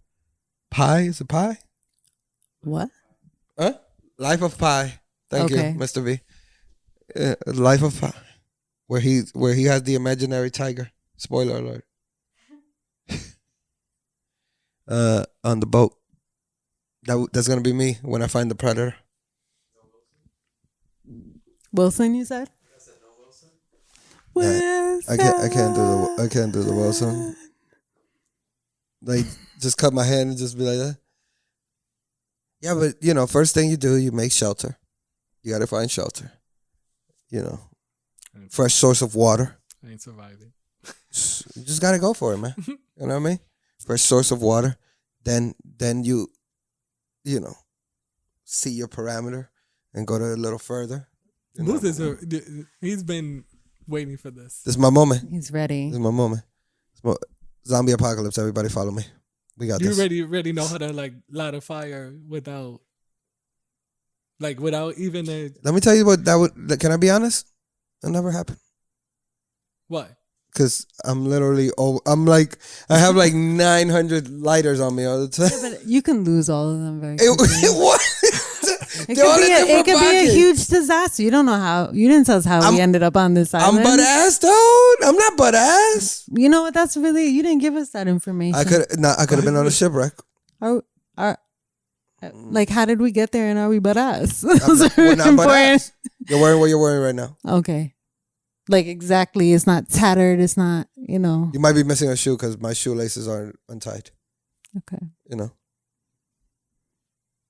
Pi? Is it Pi? What? Huh? Life of Pi. Thank Okay. you, Mr. V. Life of Pi, where he has the imaginary tiger. Spoiler alert. On the boat. That's gonna be me when I find the predator. Wilson, you said? I can't do the Wilson. Like just cut my hand and just be like that. Yeah, but first thing you do, you make shelter. You gotta find shelter. Fresh source of water. I ain't surviving. You just gotta go for it, man. You know what I mean? Fresh source of water. Then you see your parameter and go to a little further. Booth he's been waiting for this. This is my moment. He's ready. This is my moment. Zombie apocalypse. Everybody follow me. We got this. You already know how to like light a fire without even Let me tell you what that would. Can I be honest? That never happened. what? Because I'm literally I have like 900 lighters on me all the time. Yeah, but you can lose all of them very quickly. What? It could be a huge disaster. You don't know how. You didn't tell us how we ended up on this island. I'm butt ass, dude. I'm not butt ass. You know what? That's really, you didn't give us that information. I could have been on a shipwreck. Like, how did we get there and are we butt ass? We're not butt ass. You're wearing what you're wearing right now. Okay. Like, exactly. It's not tattered. It's not, You might be missing a shoe because my shoelaces aren't untied. Okay.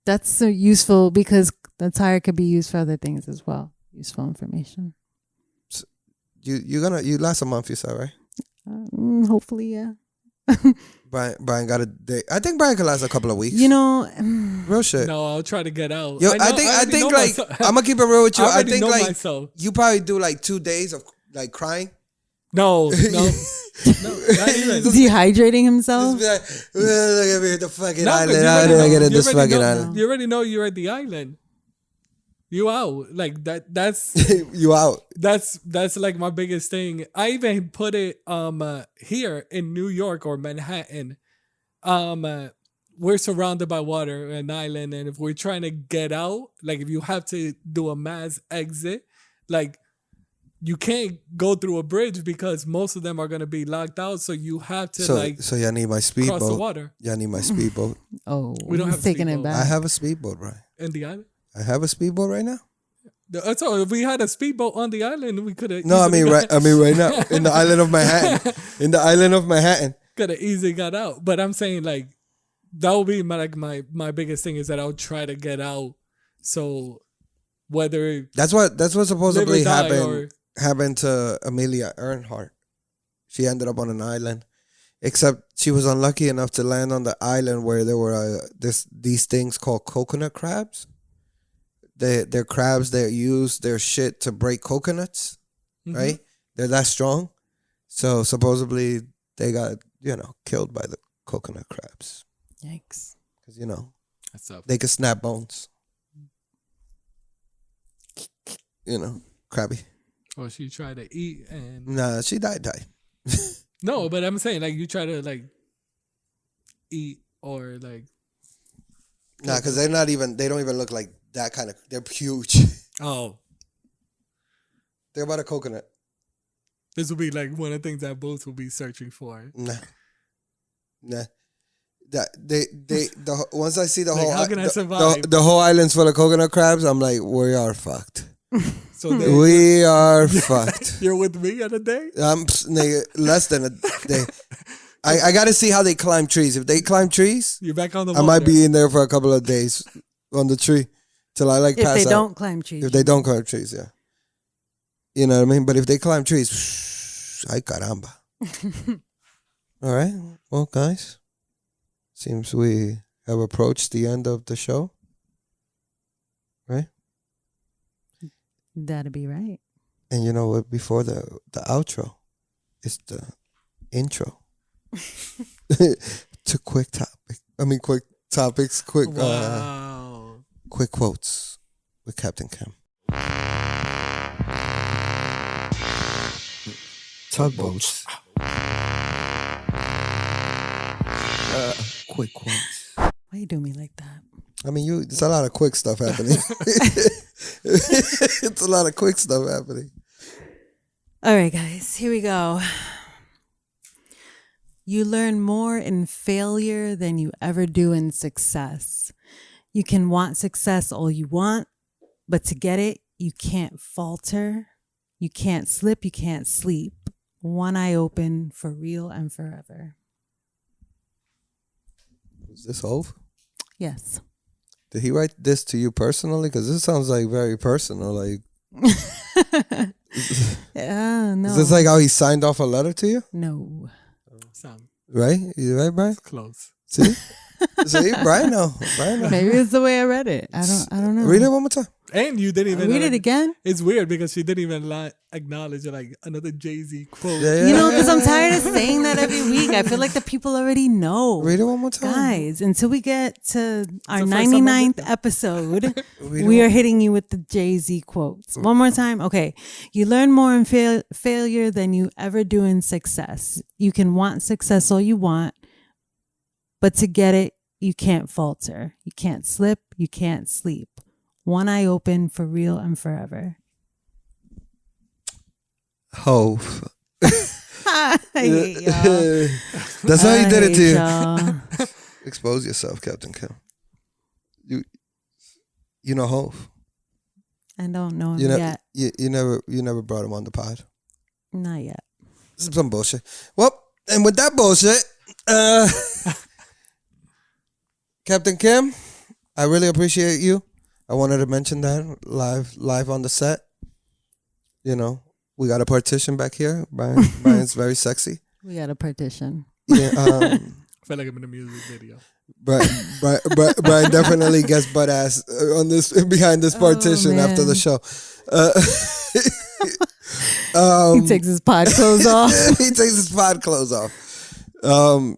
That's so useful because the tire could be used for other things as well. Useful information. You last a month, you said, right? Hopefully, yeah. Brian got a day. I think Brian could last a couple of weeks. Real shit. No, I'll try to get out. Yo, I think like I'm gonna keep it real with you. I think like myself. you probably do like 2 days of like crying. No, not even. Dehydrating himself. Just be like, let me hit the fucking No, 'cause island. you How already did I know- get at you this already fucking know- island? You already know you're at the island. You out like that. That's You out. that's like my biggest thing. I even put it here in New York or Manhattan. We're surrounded by water, an island, and if we're trying to get out, like if you have to do a mass exit, like you can't go through a bridge because most of them are gonna be locked out. So you have to So y'all need my cross the speedboat. water Y'all need my speedboat. Oh, We don't he's have a taking it speedboat. back. I have a speedboat, right? in the island. I have a speedboat right now. So if we had a speedboat on the island, we could have. No, I mean right now in the island of Manhattan. In the island of Manhattan. Could have easily got out, but I'm saying like that would be my biggest thing is that I'll try to get out. So whether That's what supposedly live or die happened to Amelia Earhart. She ended up on an island, except she was unlucky enough to land on the island where there were these things called coconut crabs. They're crabs that use their shit to break coconuts, right? They're that strong. So supposedly they got killed by the coconut crabs Yikes. because That's up. they could snap bones. Crabby. Or she tried to eat and Nah, she died. no, but I'm saying like you try to like eat or like Nah, because they don't even look like that kind of. They're huge. oh, They're about a coconut. this will be like one of the things that both will be searching for. Nah. That once I see the Like, whole how can I survive? the whole island's full of coconut crabs, I'm like, we are fucked. So We are fucked. you're with me on a day? Nigga, less than a day. I got to see how they climb trees. If they climb trees, You're back on the I water. might be in there for a couple of days on the tree till I If pass they out. don't climb trees. If they don't climb trees, yeah. You know what I mean? But if they climb trees, ay caramba. All right. Well, guys, seems we have approached the end of the show. Right? That'd be right. And you know what? Before the outro, it's the intro. To quick topics, Wow. quick quotes with Captain Cam. Tugboats. Quick quotes. Why you do me like that? I mean, there's a lot of quick stuff happening. It's a lot of quick stuff happening. All right, guys, here we go. You learn more in failure than you ever do in success. You can want success all you want, but to get it, you can't falter. You can't slip. You can't sleep. One eye open for real and forever. Is this Hove? Yes. Did he write this to you personally? Because this sounds like very personal. Like, No. is this like how he signed off a letter to you? No. Sound Right? You right, Brian? close. See? See, Brian know. Brian know. Maybe it's the way I read it. I don't know. Read it one more time. And you didn't even Read it again. It's weird because she didn't even acknowledge like another Jay-Z quote. Yeah, You know, because I'm tired of saying that every week. I feel like the people already know. Read it one more time. Guys, until we get to our the first time I 99th did episode, Read it we one- are hitting you with the Jay-Z quotes. One more time. Okay. You learn more in failure than you ever do in success. You can want success all you want, but to get it, you can't falter. You can't slip. You can't sleep. One eye open for real and forever. Hove. I hate y'all. That's how he did it to you. Y'all. Expose yourself, Captain Kim. You know Hove. I don't know him You know yet. you never brought him on the pod. Not yet. This is some bullshit. Well, and with that bullshit, Captain Kim, I really appreciate you. I wanted to mention that live on the set. You know, we got a partition back here. Brian's very sexy. We got a partition. Yeah, I feel like I'm in a music video. Brian definitely gets butt ass on this behind this partition after the man. show. He takes his pod clothes off. He takes his pod clothes off.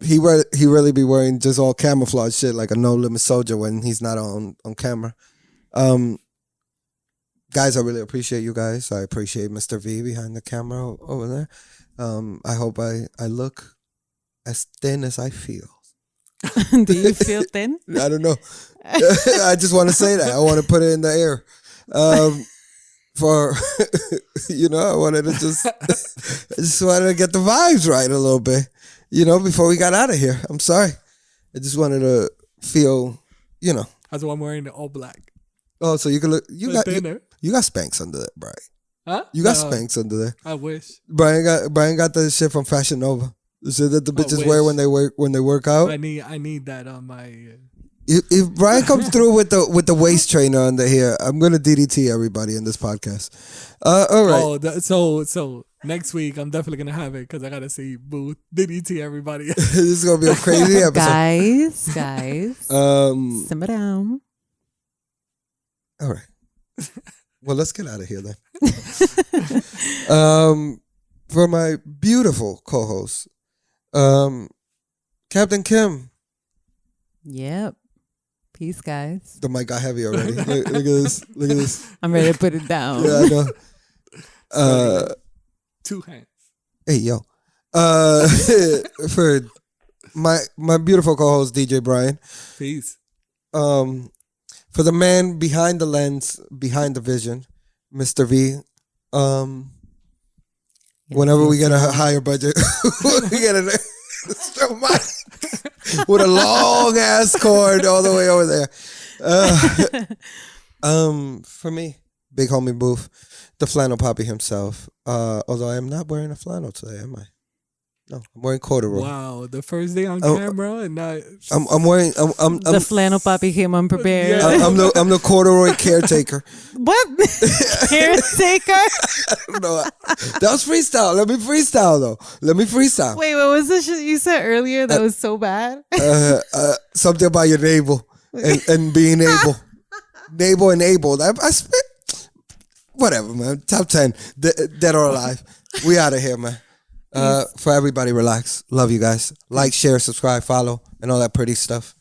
He really be wearing just all camouflage shit like a No Limit Soldier when he's not on camera. Guys, I really appreciate you guys. I appreciate Mr. V behind the camera over there. I hope I look as thin as I feel. Do you feel thin? I don't know. I just want to say that. I want to put it in the air. For I wanted to I just wanted to get the vibes right a little bit. Before we got out of here. I'm sorry. I just wanted to feel, That's why I'm wearing all black. Oh, so you can look. You got thinner. you got Spanx under there, Brian. Huh? You got No, Spanx under there. I wish. Brian got the shit from Fashion Nova. The shit that the bitches wish. wear when they work out. I need that on my. If Brian comes through with the waist trainer under here, I'm gonna DDT everybody in this podcast. All right. Oh, so next week I'm definitely gonna have it because I gotta see Booth DDT everybody. This is gonna be a crazy episode. Guys. Simmer down. All right. Well, let's get out of here then. For my beautiful co-host, Captain Kim. Yep. Peace, guys. The mic got heavy already. Look at this. Look at this. I'm ready to put it down. Yeah, I know. 2 hands. Hey, yo. For my beautiful co-host, DJ Brian. Peace. For the man behind the lens, behind the vision, Mr. V. Whenever we get a higher budget, we get a with a long ass cord all the way over there. For me, big homie Booth, the flannel poppy himself. Although I am not wearing a flannel today, am I? No, I'm wearing corduroy. Wow, the first day on camera and now I'm wearing. The flannel poppy came unprepared. Yeah. I'm the corduroy caretaker. What? Caretaker? No, that was freestyle. Let me freestyle though. Let me freestyle. Wait, what was the shit you said earlier that was so bad? Something about your navel and being able, navel and able. I spit. Whatever, man. Top 10, dead or alive. We out of here, man. For everybody, relax. Love you guys. Like, share, subscribe, follow, and all that pretty stuff.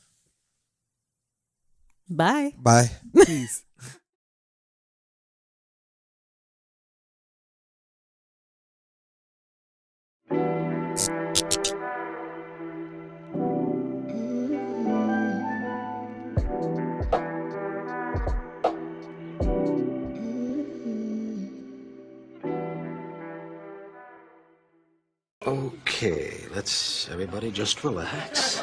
Bye. Bye. peace. Okay, let's everybody just relax.